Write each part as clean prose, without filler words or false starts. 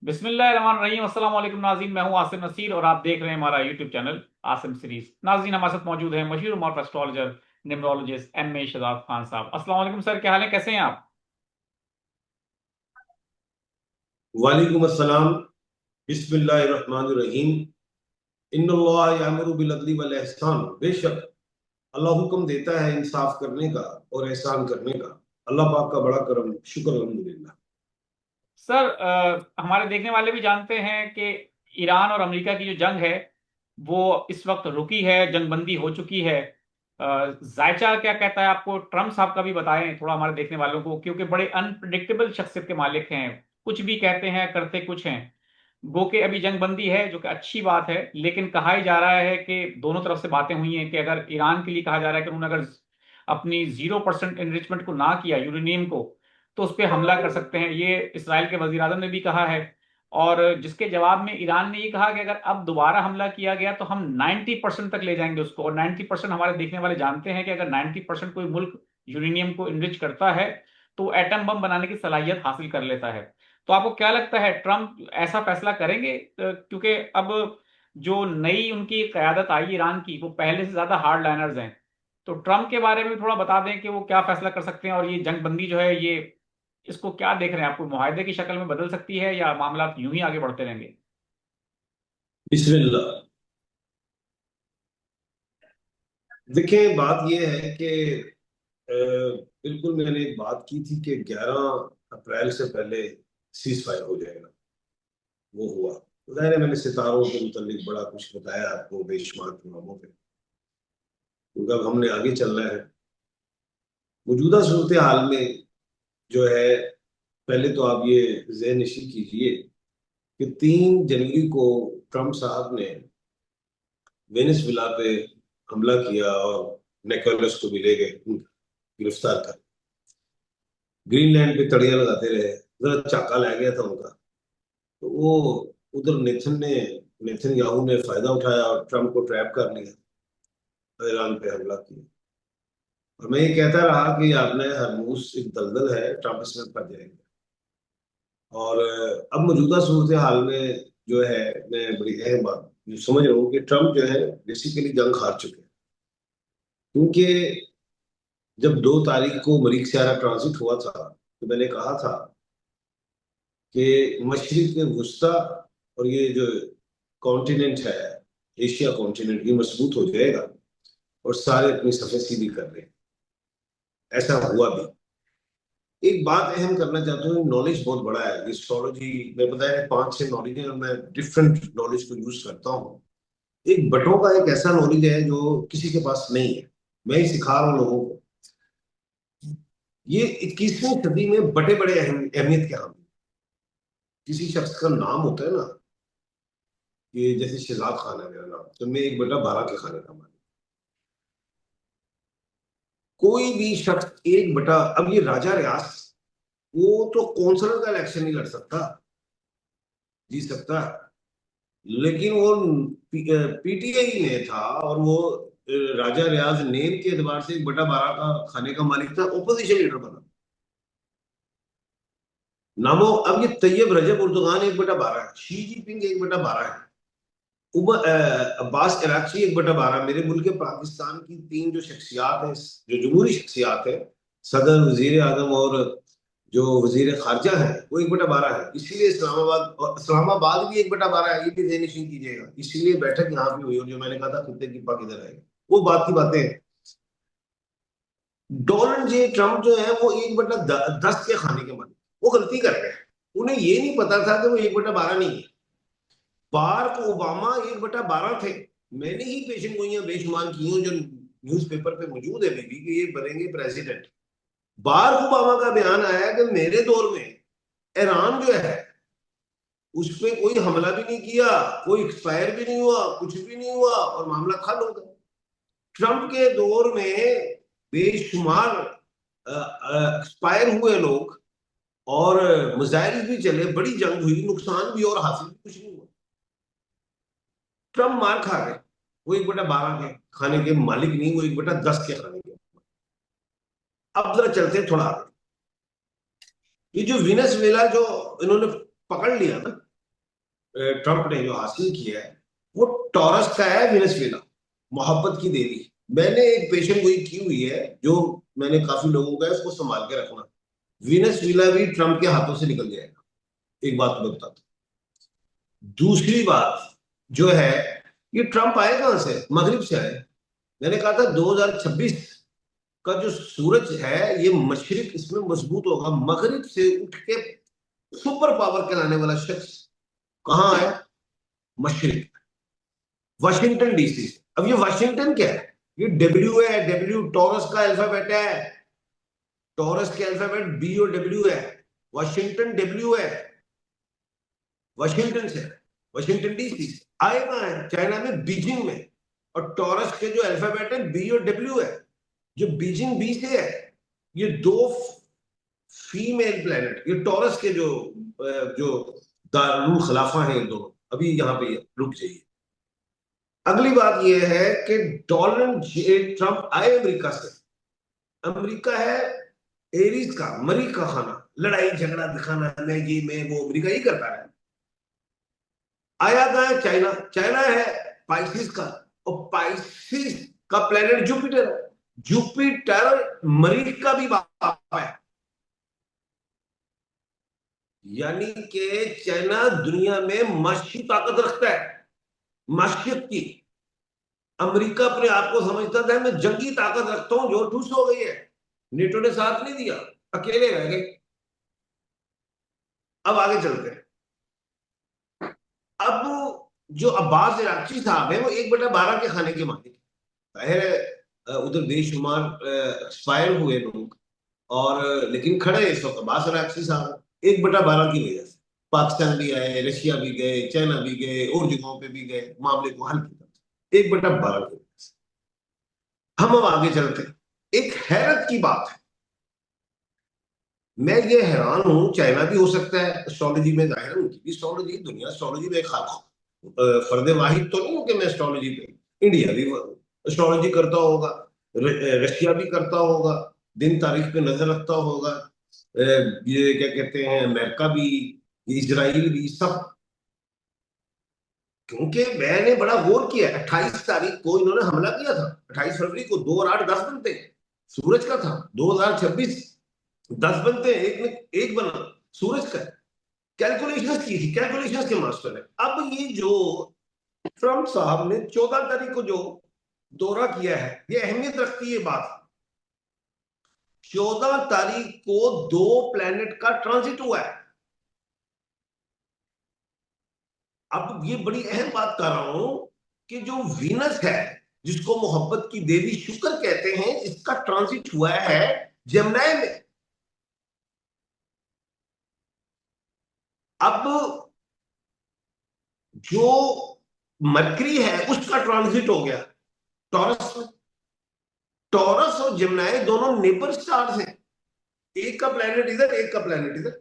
बिस्मिल्लाहिर्रहमानिर्रहीम। अस्सलाम वालेकुम नाज़रीन, मैं हूं आसिम नसीर और आप देख रहे हैं हमारा यूट्यूब चैनल आसिम सीरीज। नाज़रीन, हमारे साथ मौजूद है मशहूर मॉरफ astrologer numerologist M A Shahzad Khan साहब। अस्सलाम वालेकुम सर, क्या हाल है, कैसे हैं आप? वालेकुम अस्सलाम। बिस्मिल्लाहिर्रहमानिर्रहीम। इन्नल्लाह यअमुरु बिल अदली वल इहसान। बेशक अल्लाह हुक्म देता है इंसाफ करने का और एहसान करने का। अल्लाह पाक का बड़ा करम, शुक्र अल्हम्दुलिल्लाह। सर, हमारे देखने वाले भी जानते हैं कि ईरान और अमेरिका की जो जंग है वो इस वक्त रुकी है, जंगबंदी हो चुकी है। जायचा क्या कहता है, आपको ट्रम्प साहब का भी बताएं थोड़ा हमारे देखने वालों को, क्योंकि बड़े अनप्रिडिक्टेबल शख्सियत के मालिक हैं। कुछ भी कहते हैं, करते कुछ हैं। गो के अभी जंगबंदी है, जो कि अच्छी बात है, लेकिन कहा ही जा रहा है कि दोनों तरफ से बातें हुई हैं कि अगर ईरान के लिए कहा जा रहा है कि उन्होंने अगर अपनी 0% एनरिचमेंट को ना किया, यूरेनियम को, तो उस पर हमला कर सकते हैं। ये इसराइल के वजीर आजम ने भी कहा है। और जिसके जवाब में ईरान ने ये कहा कि अगर अब दोबारा हमला किया गया तो हम 90% तक ले जाएंगे उसको। और 90% हमारे देखने वाले जानते हैं कि अगर 90% कोई मुल्क यूरेनियम को इनरिच करता है तो एटम बम बनाने की सलाहियत हासिल कर लेता है। तो आपको क्या लगता है, ट्रंप ऐसा फैसला करेंगे? क्योंकि अब जो नई उनकी क्यादत आई ईरान की, वो पहले से ज्यादा हार्ड लाइनर्स हैं। तो ट्रंप के बारे में भी थोड़ा बता दें कि वो क्या फैसला कर सकते हैं, और ये जंगबंदी जो है ये, इसको क्या देख रहे हैं? आपको मुआहदे की शक्ल में बदल सकती है या मामला यूं ही आगे बढ़ते रहेंगे? बिस्मिल्लाह। देखें, बात यह है कि बिल्कुल मैंने एक बात की थी कि 11 अप्रैल से पहले सीज फायर हो जाएगा। वो हुआ। तो ज़ाहिर है, मैंने सितारों के मुतालिक बड़ा कुछ बताया आपको बेशुमार प्रोग्रामों पे, क्योंकि अब हमने आगे चलना है। मौजूदा सूरत हाल में जो है, पहले तो आप ये ज़हन नशी कीजिए कि 3 जनवरी को ट्रंप साहब ने वेनेजुएला पे हमला किया और निकोलस को भी ले गए, गिरफ्तार कर। ग्रीनलैंड पे तड़ियां लगाते रहे, जरा चाका लग गया था उनका। तो वो उधर नेथन याहू ने फायदा उठाया और ट्रंप को ट्रैप कर लिया, ईरान पे हमला किया। और मैं ये कहता रहा कि आपने हरमूस एक दलदल है, ट्रंप इसमें फंस जाएंगे। और अब मौजूदा सूरत हाल में जो है, मैं बड़ी अहम बात ये समझ रहा हूँ कि ट्रंप जो है बेसिकली जंग हार चुके हैं। क्योंकि जब 2 तारीख को मरीख सियारा ट्रांजिट हुआ था, तो मैंने कहा था कि मशरिक वुस्ता और ये जो कॉन्टिनेंट है, एशिया कॉन्टिनेंट, ये मजबूत हो जाएगा और सारे अपनी सफे सीधी कर रहे हैं। ऐसा हुआ भी। एक बात अहम करना चाहता हूँ, नॉलेज बहुत बड़ा है एस्ट्रोलॉजी। मैं बताया 5-6 नॉलेज है और मैं डिफरेंट नॉलेज को यूज करता हूँ। एक बटों का एक ऐसा नॉलेज है जो किसी के पास नहीं है, मैं ही सिखा रहा हूँ लोगों को। ये 21वीं सदी में बड़े बड़े अहमियत के हम। किसी शख्स का नाम होता है ना, ये जैसे शहजाद खान है मेरा नाम, तो मैं 1/12 के खाने का मालिक। कोई भी शख्स 1 बटा, अब ये राजा रियास, वो तो कौंसलर का इलेक्शन नहीं लड़ सकता, जीत सकता, लेकिन वो पीटीआई में था और वो राजा रियाज नेम के एतबार से 1/12 का खाने का मालिक था, ओपोजिशन लीडर बना। नामो अब ये तैयब रजब उर्दुगान 1/12 है, शी जिनपिंग 1/12 है, अब्बास इराक़ची 1/12। मेरे मुल्क पाकिस्तान की 3 जो शख्सियात हैं, जो जमहूरी शख्सियात है, सदर, वजीर आजम और जो वजीर खारजा है, वो 1/12 है। इसीलिए इस्लामाबाद भी 1/12 है, ये भी ध्यान नशीन कीजिएगा। इसीलिए बैठक यहाँ पे हुई, और जो मैंने कहा था खित्ते की पा किधर आएगा, वो बात की बातें हैं। डोनाल्ड जे ट्रंप जो है वो 1/10 के खाने के मालिक, वो गलती कर रहे हैं। उन्हें ये नहीं पता था कि वो 1/12 नहीं है। बाराक ओबामा 1/12 थे। मैंने ही पेशन गोइयां बेशुमार की हूं, जो न्यूज़पेपर पे मौजूद है बीबी, कि ये बनेंगे प्रेसिडेंट। बाराक ओबामा का बयान आया कि मेरे दौर में ईरान जो है उस पर कोई हमला भी नहीं किया, कोई एक्सपायर भी नहीं हुआ, कुछ भी नहीं हुआ और मामला खत्म हो गया। ट्रंप के दौर में बेशुमार एक्सपायर हुए लोग और मिसाइल भी चले, बड़ी जंग हुई, नुकसान भी और हासिल भी कुछ नहीं हुआ। ट्रम्प मार खा गए। वो 1/12 के खाने के मालिक नहीं, वो 1/10 के खाने के। अब जरा चलते हैं थोड़ा आगे। ये जो वेनेजुएला जो इन्होंने पकड़ लिया ना, ट्रंप ने जो हासिल किया है वो टॉरस का है, वेनेजुएला, मोहब्बत की देवी। मैंने एक पेशेंट गोई की हुई है, जो मैंने काफी लोगों का है, उसको संभाल के रखना। वेनेजुएला भी ट्रंप के हाथों से निकल जाएगा, एक बात तो मैं बताता हूं। दूसरी बात जो है, ये ट्रंप आए कहां से? मगरिब से आए। मैंने कहा था 2026 का जो सूरज है ये मशरिक इसमें मजबूत होगा, मगरिब से उठ के सुपर पावर कहलाने वाला शख्स कहाँ आया? मशरिक, वाशिंगटन डीसी। अब ये वाशिंगटन क्या है? ये डब्ल्यू है, डब्ल्यू टॉरस का अल्फाबेट है, टॉरस के अल्फाबेट बी और डब्ल्यू है, वाशिंगटन डब्ल्यू है, वाशिंगटन से, वाशिंगटन डीसी से। आए कहाँ है? चाइना में, बीजिंग में। और टॉरस के जो अल्फाबेट है बी और डब्ल्यू है, जो बीजिंग बी से है। ये दो फीमेल प्लेनेट, ये टॉरस के जो दारुल खिलाफा है, ये दोनों अभी यहाँ पे रुक जाइए। अगली बात यह है कि डोनाल्ड जे ट्रंप आए अमेरिका से। अमेरिका है एरीज का, मरी का खाना, लड़ाई झगड़ा दिखाना, मैं ये मैं वो, अमेरिका ही करता है। आया कहा है? चाइना। चाइना है पाइसिस का, और पाइसिस का प्लेनेट जुपिटर है। जुपिटर मरीख का भी बाप है। यानी कि चाइना दुनिया में माशी ताकत रखता है, माशियत की। अमेरिका अपने आप को समझता था मैं जंगी ताकत रखता हूं, जो ठूस हो गई है। नेटो ने साथ नहीं दिया, अकेले रह गए। अब आगे चलते हैं। अब जो अब्बास इराक्ची साहब है वो 1/12 के खाने के मालिक है। जाहिर है उधर बेशुमार एक्सपायर हुए लोग, और लेकिन खड़े इस वक्त अब्बास इराक्ची साहब 1/12 की वजह से। पाकिस्तान भी आए, रशिया भी गए, चाइना भी गए, और जगहों पे भी गए, मामले को हल किया 1/12 की वजह से। हम अब आगे चलते हैं। एक हैरत की बात है, मैं ये हैरान हूं, चाइना भी हो सकता है एस्ट्रोलॉजी में, जाहिर है उनकी भी एस्ट्रोलॉजी, दुनिया एस्ट्रोलॉजी में खास फर्द वाहिद तो नहीं हो कि मैं एस्ट्रोलॉजी पे। इंडिया भी एस्ट्रोलॉजी करता होगा, रशिया भी करता होगा, दिन तारीख पे नजर रखता होगा, ये क्या कहते हैं, अमेरिका भी, इजराइल भी, सब। क्योंकि मैंने बड़ा गौर किया, 28 तारीख को इन्होंने हमला किया था, 28 फरवरी को, 2 और 8 10 बनते हैं, सूरज का था। 2026 10 बनते हैं, एक ने एक बना, सूरज का। कैलकुलेशंस की थी, कैलकुलेशंस के मास्टर है। अब ये जो ट्रंप साहब ने 14 तारीख को जो दौरा किया है, ये अहमियत रखती है बात। 14 तारीख को 2 प्लेनेट का ट्रांजिट हुआ है। अब ये बड़ी अहम बात कर रहा हूं कि जो वीनस है, जिसको मोहब्बत की देवी शुक्र कहते हैं, इसका ट्रांजिट हुआ है जमुना में। अब जो मरकरी है उसका ट्रांजिट हो गया टॉरस में। टॉरस और जमुनाई दोनों नेबर स्टार्स हैं, एक का प्लेनेट इधर, एक का प्लेनेट इधर।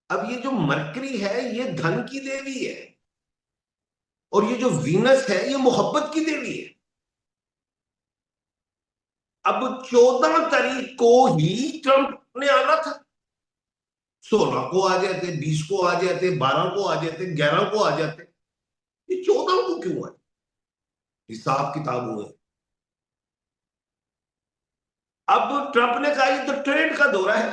अब ये जो मरकरी है ये धन की देवी है, और ये जो वीनस है ये मोहब्बत की देवी है। अब 14 तारीख को ही ट्रंप ने आना था, 16 को आ जाते, 20 को आ जाते, 12 को आ जाते, 11 को आ जाते, ये 14 को क्यों आए? हिसाब किताब हुए। अब ट्रंप ने कहा ये तो ट्रेड का दौरा है।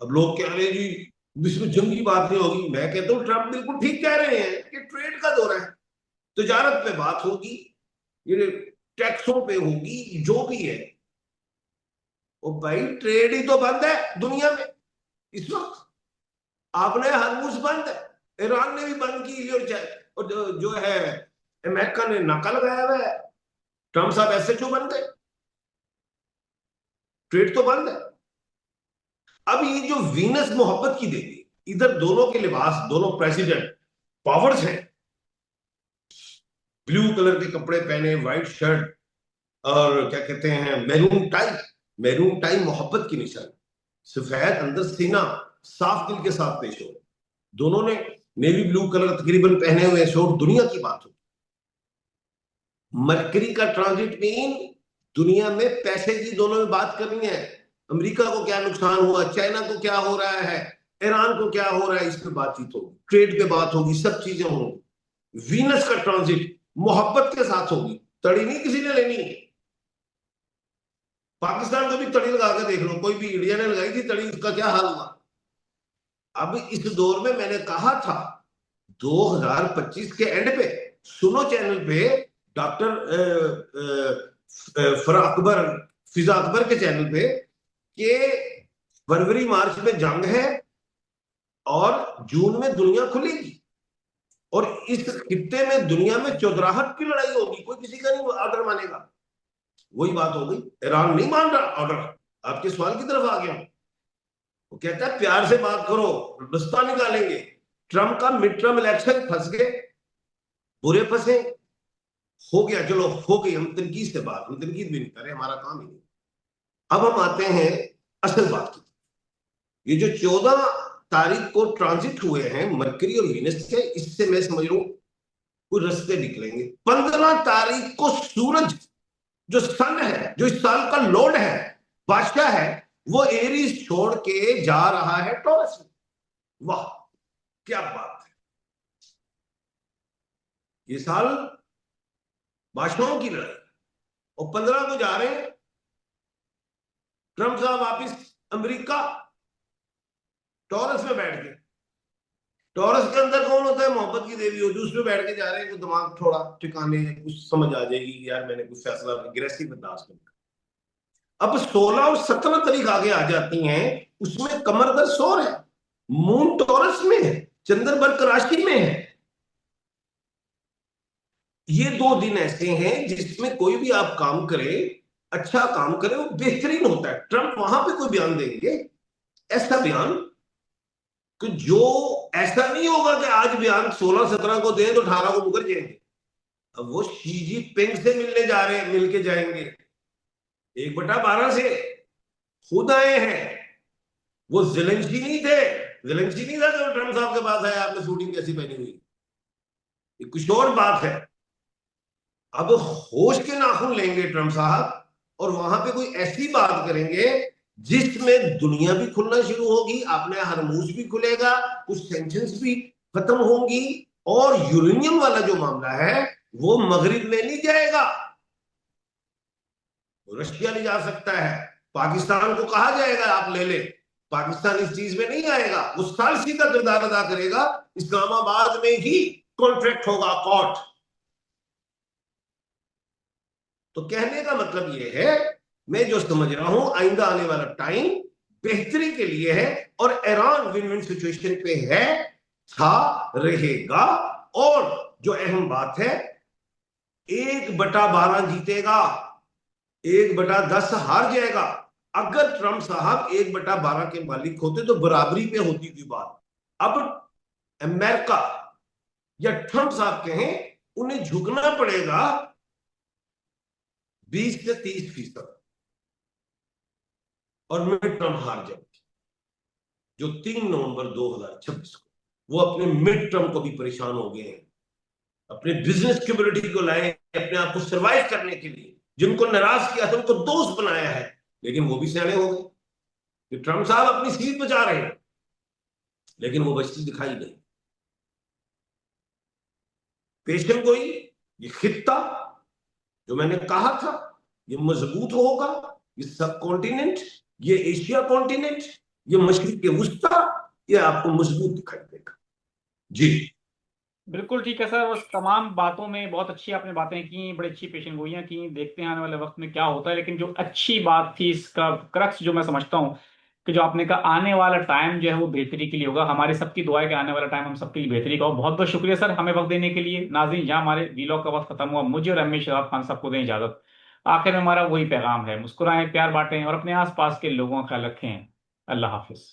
अब लोग कह रहे हैं जी इसमें जंगी बात नहीं होगी। मैं कहता हूं ट्रंप बिल्कुल ठीक कह रहे हैं कि ट्रेड का दौरा है, तजारत पे बात होगी, ये टैक्सों पे होगी, जो भी है। और भाई ट्रेड ही तो बंद है दुनिया में इस वक्त। आपने हरमुज बंद है, ईरान ने भी बंद की, और जो है अमेरिका ने नाका लगाया हुआ है। ट्रंप साहब ऐसे क्यों बन गए? ट्रेड तो बंद है। अब ये जो वीनस मोहब्बत की देवी, इधर दोनों के लिबास, दोनों प्रेसिडेंट पावर्स हैं, ब्लू कलर के कपड़े पहने, व्हाइट शर्ट, और क्या कहते हैं मैरून टाई। मैरून टाई मोहब्बत की निशानी, सफेद अंदर सीना, साफ दिल के साथ पेश हो। दोनों ने नेवी ब्लू कलर तकरीबन पहने हुए शोर, दुनिया की बात हो। मरकरी का ट्रांजिट मीन दुनिया में पैसे की दोनों में बात करनी है। अमेरिका को क्या नुकसान हुआ, चाइना को क्या हो रहा है, ईरान को क्या हो रहा है इस पे बातचीत होगी, ट्रेड पे बात होगी, सब चीजें होंगी। वीनस का ट्रांजिट मोहब्बत के साथ होगी, तड़ी नहीं किसी ने लेनी है। पाकिस्तान को भी तड़ी लगा के देख लो, कोई भी इंडिया ने लगाई थी तड़ी, उसका क्या हाल हुआ। अब इस दौर में मैंने कहा था 2025 के एंड पे, सुनो चैनल पे, डॉक्टर फरा अकबर, फिजा अकबर के चैनल पे, कि फरवरी मार्च में जंग है और जून में दुनिया खुलेगी, और इस खित्ते में दुनिया में चौधराहट की लड़ाई होगी, कोई किसी का नहीं ऑर्डर मानेगा। वही बात हो गई, ईरान नहीं मान रहा ऑर्डर। आपके सवाल की तरफ आ गया। वो कहता है प्यार से बात करो, रास्ता निकालेंगे। ट्रंप का मिड टर्म इलेक्शन फंस गए, बुरे फंसे, हो गया, चलो हो गई, हम तनकीद से बात, हम तनकीद भी नहीं करें, हमारा काम ही नहीं। अब हम आते हैं असल बात की। ये जो 14 तारीख को ट्रांजिट हुए हैं मरकरी और वीनस के, इससे मैं समझ रहा हूं कोई रास्ते निकलेंगे। 15 तारीख को सूरज, जो सन है, जो इस साल का लॉर्ड है, बादशाह है, वो एरीज छोड़ के जा रहा है टॉरस में। वाह, क्या बात है। ये साल बादशाहों की लड़ाई, और 15 को जा रहे हैं ट्रंप साहब वापिस अमेरिका, टॉरस में बैठ के। टॉरस के अंदर कौन होता है? मोहब्बत की देवी होती है, उसमें बैठ के जा रहे हैं। दिमाग थोड़ा ठिकाने, कुछ समझ आ जाएगी यार, मैंने कुछ फैसला अग्रेसिव अंदाज में। अब 16 और 17 तारीख आगे आ जाती हैं, उसमें कमर दर्द सोर है, मून टॉरस में है, चंद्र वर्क राशि में है। ये 2 दिन ऐसे हैं जिसमें कोई भी आप काम करे, अच्छा काम करे, वो बेहतरीन होता है। ट्रंप वहां पे कोई बयान देंगे, ऐसा बयान कि जो ऐसा नहीं होगा कि आज बयान 16-17 को दें तो 18 को मुकर जाएंगे। अब वो शी जिनपिंग से मिलने जा रहे हैं, मिलके जाएंगे 1/12 से, खुद आए हैं। वो जेलेंस्की नहीं थे, जेलेंस्की नहीं था जो ट्रंप साहब के पास आया, आपने शूटिंग कैसी पहनी हुई, ये कुछ और बात है। अब होश के नाखून लेंगे ट्रंप साहब, और वहां पे कोई ऐसी बात करेंगे जिसमें दुनिया भी खुलना शुरू होगी, अपने हरमूज भी खुलेगा, कुछ सेंक्शंस भी खत्म होंगी, और यूरेनियम वाला जो मामला है वो मगरिब में नहीं जाएगा, रशिया ले जा सकता है। पाकिस्तान को कहा जाएगा आप ले ले, पाकिस्तान इस चीज में नहीं आएगा, वो सालसी का किरदार अदा करेगा। इस्लामाबाद में ही कॉन्ट्रैक्ट होगा, कोर्ट। तो कहने का मतलब ये है, मैं जो समझ रहा हूं आइंदा आने वाला टाइम बेहतरी के लिए है, और ईरान विन विन सिचुएशन पे है, था, रहेगा। और जो अहम बात है, 1/12 जीतेगा, 1/10 हार जाएगा। अगर ट्रंप साहब 1/12 के मालिक होते तो बराबरी पे होती थी बात। अब अमेरिका या ट्रंप साहब कहें, उन्हें झुकना पड़ेगा 20 से 30%, और मिड टर्म हार जाएगी, जो 3 नवंबर 2026 को। वो अपने मिड टर्म को भी परेशान हो गए हैं, अपने बिजनेस कम्युनिटी को लाए अपने आप को सर्वाइव करने के लिए, जिनको नाराज किया था उनको दोस्त बनाया है, लेकिन वो भी सियाने हो गए कि ट्रंप साहब अपनी सीट बचा रहे हैं, लेकिन वो बचती दिखाई नहीं। पेशेंट गोई, ये खित्ता जो मैंने कहा था, ये मजबूत होगा, ये सब कॉन्टिनेंट, ये एशिया कॉन्टिनेंट, ये मशरिक के वुस्ता, ये आपको मजबूत दिखाई देगा। जी बिल्कुल ठीक है सर, उस तमाम बातों में बहुत अच्छी आपने बातें की, बड़ी अच्छी पेशन गोइयां की। देखते हैं आने वाले वक्त में क्या होता है, लेकिन जो अच्छी बात थी, इसका क्रक्स जो मैं समझता हूँ कि जो आपने कहा आने वाला टाइम जो है वो बेहतरी के लिए होगा। हमारी सबकी दुआ है कि आने वाला टाइम हम सबके लिए बेहतरी का हो। बहुत बहुत शुक्रिया सर हमें वक्त देने के लिए। नाज़रीन, यहाँ हमारे वीलॉग का वक्त खत्म हुआ। मुझे और एम शराब खान साहब को दें इजाजत। आखिर में हमारा वही पैगाम है, मुस्कुराएं, प्यार बांटें और अपने आसपास के लोगों का ख्याल रखें। अल्लाह हाफिज।